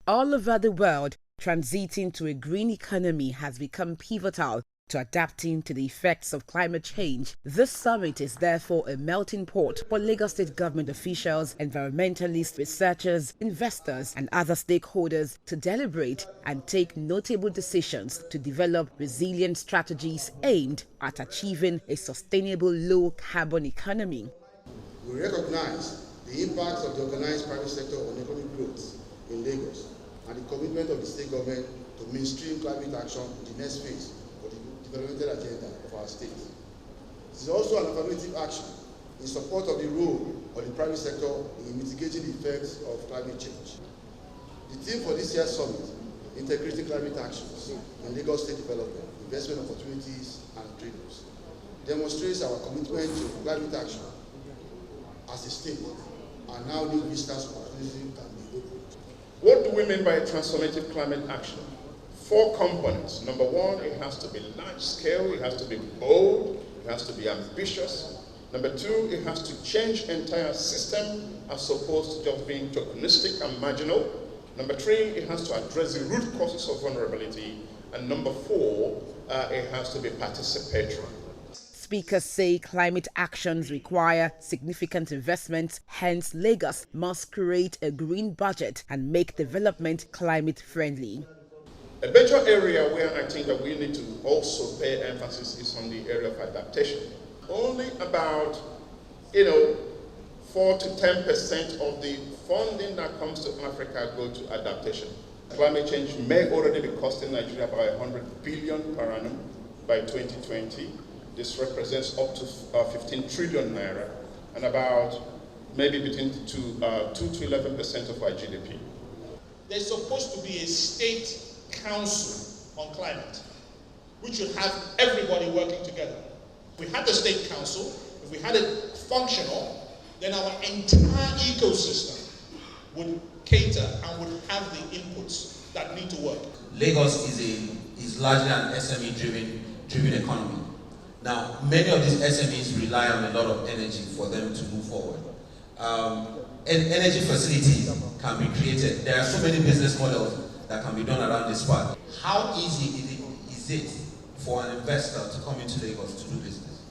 All over the world, transiting to a green economy has become pivotal to adapting to the effects of climate change. This summit is therefore a melting pot for Lagos State government officials, environmentalists, researchers, investors, and other stakeholders to deliberate and take notable decisions to develop resilient strategies aimed at achieving a sustainable low-carbon economy. We recognize the impacts of the organized private sector on economic growth in Lagos and the commitment of the state government to mainstream climate action in the next phase of the developmental agenda of our state. It is also an affirmative action in support of the role of the private sector in mitigating the effects of climate change. The theme for this year's summit, Integrating Climate Actions in Lagos State Development, Investment Opportunities and Trade-offs, demonstrates our commitment to climate action as a state, and now new vistas of opportunity can be opened. What do we mean by transformative climate action? 4 components. Number 1, it has to be large scale, it has to be bold, it has to be ambitious. Number 2, it has to change entire system as opposed to just being tokenistic and marginal. Number 3, it has to address the root causes of vulnerability. And number 4, it has to be participatory. Speakers say climate actions require significant investments, hence Lagos must create a green budget and make development climate friendly. A major area where I think that we need to also pay emphasis is on the area of adaptation. Only about 4 to 10% of the funding that comes to Africa go to adaptation. Climate change may already be costing Nigeria about 100 billion per annum by 2020. This represents up to 15 trillion naira and about maybe between 2 to 11% of our GDP. There's supposed to be a state council on climate, which should have everybody working together. If we had the state council, if we had it functional, then our entire ecosystem would cater and would have the inputs that need to work. Lagos is largely an SME-driven economy. Now, many of these SMEs rely on a lot of energy for them to move forward. And energy facilities can be created. There are so many business models that can be done around this part. How easy is it for an investor to come into Lagos to do business?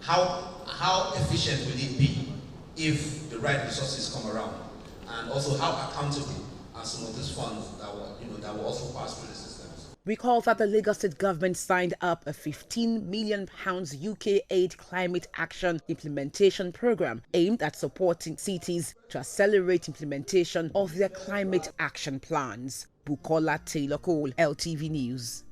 How efficient will it be if the right resources come around? And also, how accountable are some of these funds that will also pass through the systems? Recall that the Lagos State government signed up a £15 million UK aid climate action implementation program aimed at supporting cities to accelerate implementation of their climate action plans. Bukola, LTV News.